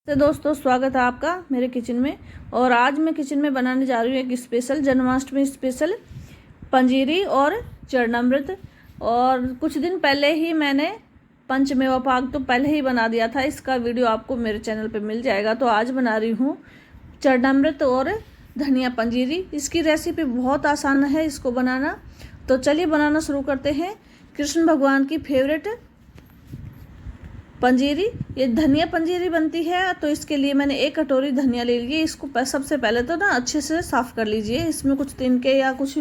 तो दोस्तों स्वागत है आपका मेरे किचन में। और आज मैं किचन में बनाने जा रही हूँ एक स्पेशल जन्माष्टमी स्पेशल पंजीरी और चरणामृत। और कुछ दिन पहले ही मैंने पंचमेवा पाक तो पहले ही बना दिया था, इसका वीडियो आपको मेरे चैनल पे मिल जाएगा। तो आज बना रही हूँ चरणामृत और धनिया पंजीरी। इसकी रेसिपी बहुत आसान है इसको बनाना। तो चलिए बनाना शुरू करते हैं। कृष्ण भगवान की फेवरेट पंजीरी, ये धनिया पंजीरी बनती है। तो इसके लिए मैंने 1 कटोरी धनिया ले ली है। इसको सबसे पहले तो ना अच्छे से साफ़ कर लीजिए, इसमें कुछ तिनके या कुछ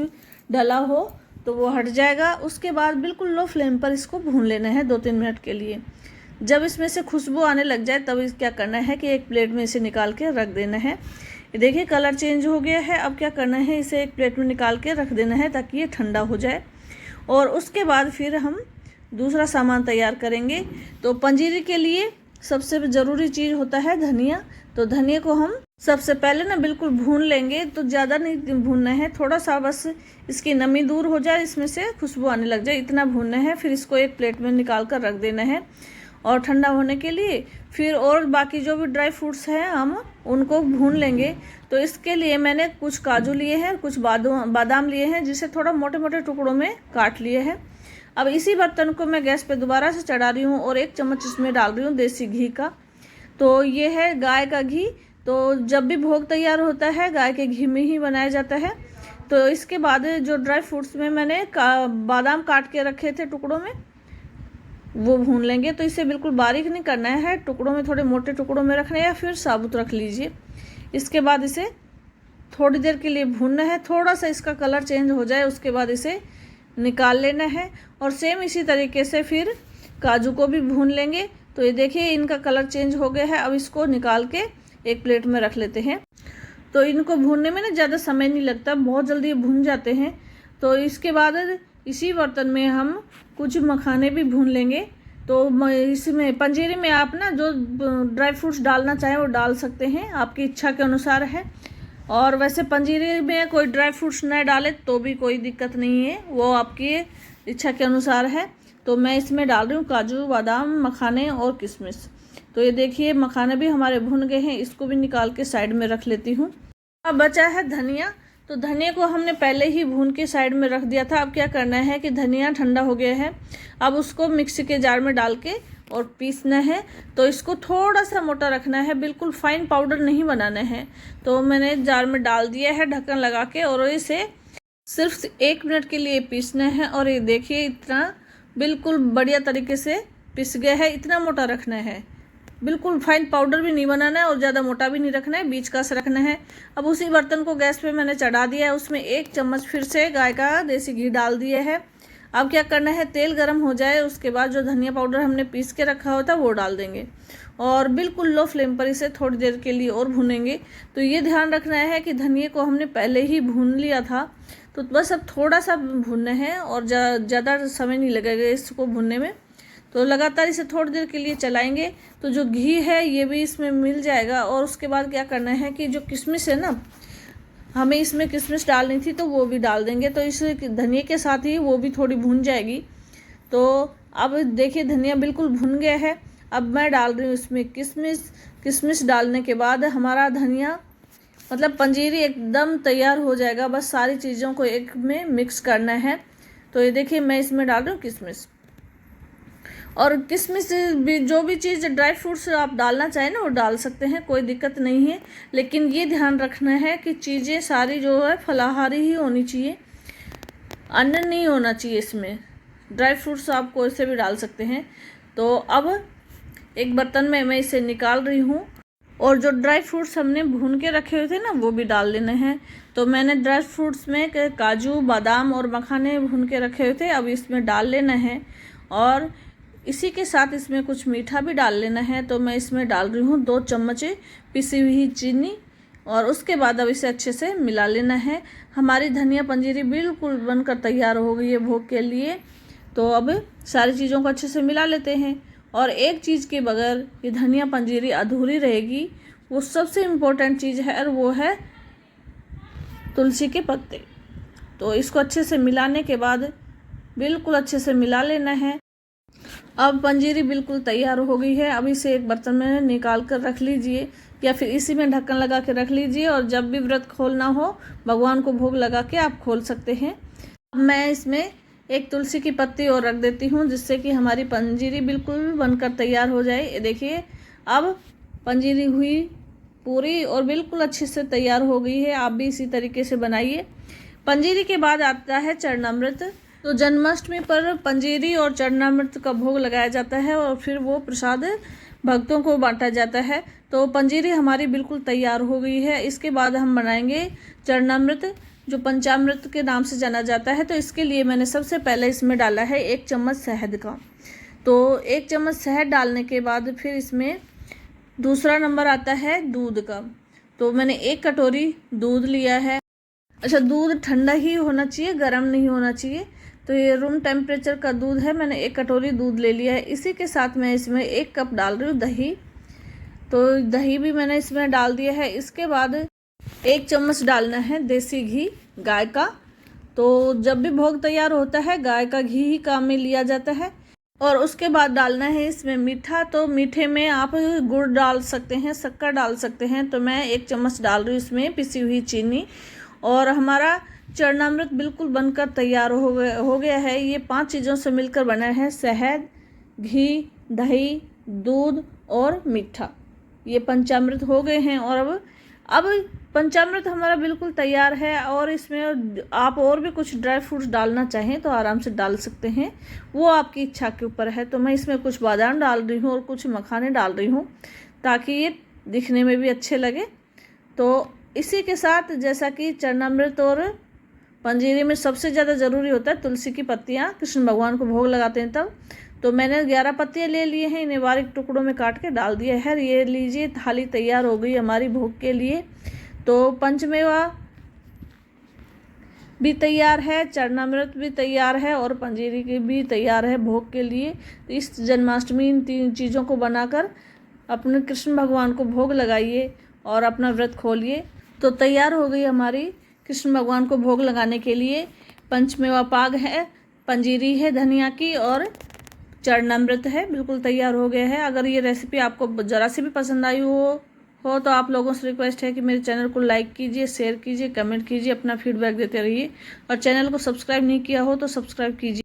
डला हो तो वो हट जाएगा। उसके बाद बिल्कुल लो फ्लेम पर इसको भून लेना है 2-3 मिनट के लिए। जब इसमें से खुशबू आने लग जाए तब क्या करना है कि एक प्लेट में इसे निकाल के रख देना है। ये देखिए कलर चेंज हो गया है। अब क्या करना है, इसे एक प्लेट में निकाल के रख देना है ताकि ये ठंडा हो जाए। और उसके बाद फिर हम दूसरा सामान तैयार करेंगे। तो पंजीरी के लिए सबसे ज़रूरी चीज़ होता है धनिया। तो धनिया को हम सबसे पहले ना बिल्कुल भून लेंगे। तो ज़्यादा नहीं भूनना है, थोड़ा सा बस इसकी नमी दूर हो जाए, इसमें से खुशबू आने लग जाए, इतना भूनना है। फिर इसको एक प्लेट में निकाल कर रख देना है और ठंडा होने के लिए। फिर और बाकी जो भी ड्राई फ्रूट्स हैं हम उनको भून लेंगे। तो इसके लिए मैंने कुछ काजू लिए हैं, कुछ बादाम लिए हैं, जिसे थोड़ा मोटे मोटे टुकड़ों में काट लिए हैं। अब इसी बर्तन को मैं गैस पे दोबारा से चढ़ा रही हूँ और 1 चम्मच इसमें डाल रही हूँ देसी घी का। तो ये है गाय का घी। तो जब भी भोग तैयार होता है गाय के घी में ही बनाया जाता है। तो इसके बाद जो ड्राई फ्रूट्स में मैंने बादाम काट के रखे थे टुकड़ों में, वो भून लेंगे। तो इसे बिल्कुल बारीक नहीं करना है, टुकड़ों में थोड़े मोटे टुकड़ों में रखना है या फिर साबुत रख लीजिए। इसके बाद इसे थोड़ी देर के लिए भूनना है, थोड़ा सा इसका कलर चेंज हो जाए उसके बाद इसे निकाल लेना है। और सेम इसी तरीके से फिर काजू को भी भून लेंगे। तो ये देखिए इनका कलर चेंज हो गया है। अब इसको निकाल के एक प्लेट में रख लेते हैं। तो इनको भूनने में ना ज़्यादा समय नहीं लगता, बहुत जल्दी भून जाते हैं। तो इसके बाद इसी बर्तन में हम कुछ मखाने भी भून लेंगे। तो इसमें पंजीरी में आप ना जो ड्राई फ्रूट्स डालना चाहें वो डाल सकते हैं, आपकी इच्छा के अनुसार है। और वैसे पंजीरी में कोई ड्राई फ्रूट्स न डाले तो भी कोई दिक्कत नहीं है, वो आपकी इच्छा के अनुसार है। तो मैं इसमें डाल रही हूँ काजू, बादाम, मखाने और किशमिश। तो ये देखिए मखाने भी हमारे भुन गए हैं, इसको भी निकाल के साइड में रख लेती हूँ। अब बचा है धनिया। तो धनिया को हमने पहले ही भून के साइड में रख दिया था। अब क्या करना है कि धनिया ठंडा हो गया है, अब उसको मिक्सी के जार में डाल के और पीसना है। तो इसको थोड़ा सा मोटा रखना है, बिल्कुल फाइन पाउडर नहीं बनाना है। तो मैंने जार में डाल दिया है ढक्कन लगा के और इसे सिर्फ 1 मिनट के लिए पीसना है। और ये देखिए इतना बिल्कुल बढ़िया तरीके से पिस गया है। इतना मोटा रखना है, बिल्कुल फाइन पाउडर भी नहीं बनाना है और ज़्यादा मोटा भी नहीं रखना है, बीच का से रखना है। अब उसी बर्तन को गैस पे मैंने चढ़ा दिया है, उसमें 1 चम्मच फिर से गाय का देसी घी डाल दिया है। अब क्या करना है, तेल गर्म हो जाए उसके बाद जो धनिया पाउडर हमने पीस के रखा होता है वो डाल देंगे और बिल्कुल लो फ्लेम पर इसे थोड़ी देर के लिए और भूनेंगे। तो ये ध्यान रखना है कि धनिया को हमने पहले ही भून लिया था, तो बस अब थोड़ा सा भूनना है और ज़्यादा समय नहीं लगेगा इसको भूनने में। तो लगातार इसे थोड़ी देर के लिए चलाएंगे तो जो घी है ये भी इसमें मिल जाएगा। और उसके बाद क्या करना है कि जो किशमिश है ना, हमें इसमें किशमिश डालनी थी तो वो भी डाल देंगे। तो इस धनिया के साथ ही वो भी थोड़ी भून जाएगी। तो अब देखिए धनिया बिल्कुल भुन गया है। अब मैं डाल रही हूँ इसमें किशमिश। किशमिश डालने के बाद हमारा धनिया मतलब पंजीरी एकदम तैयार हो जाएगा। बस सारी चीज़ों को एक में मिक्स करना है। तो ये देखिए मैं इसमें डाल रही हूँ किशमिश। और किशमिश भी जो भी चीज़ ड्राई फ्रूट्स आप डालना चाहें ना वो डाल सकते हैं, कोई दिक्कत नहीं है। लेकिन ये ध्यान रखना है कि चीज़ें सारी जो है फलाहारी ही होनी चाहिए, अन्न नहीं होना चाहिए इसमें। ड्राई फ्रूट्स आप कोई से भी डाल सकते हैं। तो अब एक बर्तन में मैं इसे निकाल रही हूँ और जो ड्राई फ्रूट्स हमने भून के रखे हुए थे ना वो भी डाल लेने हैं। तो मैंने ड्राई फ्रूट्स में काजू, बादाम और मखाने भून के रखे हुए थे, अब इसमें डाल लेना है। और इसी के साथ इसमें कुछ मीठा भी डाल लेना है। तो मैं इसमें डाल रही हूँ 2 चम्मच पिसी हुई चीनी। और उसके बाद अब इसे अच्छे से मिला लेना है। हमारी धनिया पंजीरी बिल्कुल बनकर तैयार हो गई है भोग के लिए। तो अब सारी चीज़ों को अच्छे से मिला लेते हैं। और एक चीज़ के बगैर ये धनिया पंजीरी अधूरी रहेगी, वो सबसे इम्पोर्टेंट चीज़ है और वो है तुलसी के पत्ते। तो इसको अच्छे से मिलाने के बाद बिल्कुल अच्छे से मिला लेना है। अब पंजीरी बिल्कुल तैयार हो गई है। अब इसे एक बर्तन में निकाल कर रख लीजिए या फिर इसी में ढक्कन लगा के रख लीजिए, और जब भी व्रत खोलना हो भगवान को भोग लगा के आप खोल सकते हैं। अब मैं इसमें एक तुलसी की पत्ती और रख देती हूँ, जिससे कि हमारी पंजीरी बिल्कुल बनकर तैयार हो जाए। ये देखिए, अब पंजीरी हुई पूरी और बिल्कुल अच्छे से तैयार हो गई है। आप भी इसी तरीके से बनाइए। पंजीरी के बाद आता है चरणामृत। तो जन्माष्टमी पर पंजीरी और चरणामृत का भोग लगाया जाता है और फिर वो प्रसाद भक्तों को बांटा जाता है। तो पंजीरी हमारी बिल्कुल तैयार हो गई है। इसके बाद हम बनाएंगे चरणामृत, जो पंचामृत के नाम से जाना जाता है। तो इसके लिए मैंने सबसे पहले इसमें डाला है 1 चम्मच शहद का। तो 1 चम्मच शहद डालने के बाद फिर इसमें दूसरा नंबर आता है दूध का। तो मैंने 1 कटोरी दूध लिया है। अच्छा, दूध ठंडा ही होना चाहिए, गर्म नहीं होना चाहिए। तो ये रूम टेम्परेचर का दूध है। मैंने 1 कटोरी दूध ले लिया है। इसी के साथ मैं इसमें 1 कप डाल रही हूँ दही। तो दही भी मैंने इसमें डाल दिया है। इसके बाद 1 चम्मच डालना है देसी घी गाय का। तो जब भी भोग तैयार होता है गाय का घी ही काम में लिया जाता है। और उसके बाद डालना है इसमें मीठा। तो मीठे में आप गुड़ डाल सकते हैं, शक्कर डाल सकते हैं। तो मैं 1 चम्मच डाल रही हूँ इसमें पिसी हुई चीनी। और हमारा चरणामृत बिल्कुल बनकर तैयार हो गया है। ये 5 चीज़ों से मिलकर बना है, शहद, घी, दही, दूध और मीठा। ये पंचामृत हो गए हैं। और अब पंचामृत हमारा बिल्कुल तैयार है। और इसमें आप और भी कुछ ड्राई फ्रूट्स डालना चाहें तो आराम से डाल सकते हैं, वो आपकी इच्छा के ऊपर है। तो मैं इसमें कुछ बादाम डाल रही हूँ और कुछ मखाने डाल रही हूँ, ताकि ये दिखने में भी अच्छे लगे। तो इसी के साथ, जैसा कि चरणामृत और पंजीरी में सबसे ज़्यादा ज़रूरी होता है तुलसी की पत्तियाँ, कृष्ण भगवान को भोग लगाते हैं तब। तो मैंने 11 पत्तियाँ ले लिए हैं, इन्हें बारीक टुकड़ों में काट के डाल दिया है। ये लीजिए, थाली तैयार हो गई हमारी भोग के लिए। तो पंचमेवा भी तैयार है, चरणामृत भी तैयार है और पंजीरी की भी तैयार है भोग के लिए। तो इस जन्माष्टमी इन 3 चीज़ों को बनाकर अपने कृष्ण भगवान को भोग लगाइए और अपना व्रत खोलिए। तो तैयार हो गई हमारी कृष्ण भगवान को भोग लगाने के लिए पंचमेवा पाग है, पंजीरी है धनिया की, और चरणामृत है। बिल्कुल तैयार हो गया है। अगर ये रेसिपी आपको ज़रा सी भी पसंद आई हो तो आप लोगों से रिक्वेस्ट है कि मेरे चैनल को लाइक कीजिए, शेयर कीजिए, कमेंट कीजिए, अपना फीडबैक देते रहिए। और चैनल को सब्सक्राइब नहीं किया हो तो सब्सक्राइब कीजिए।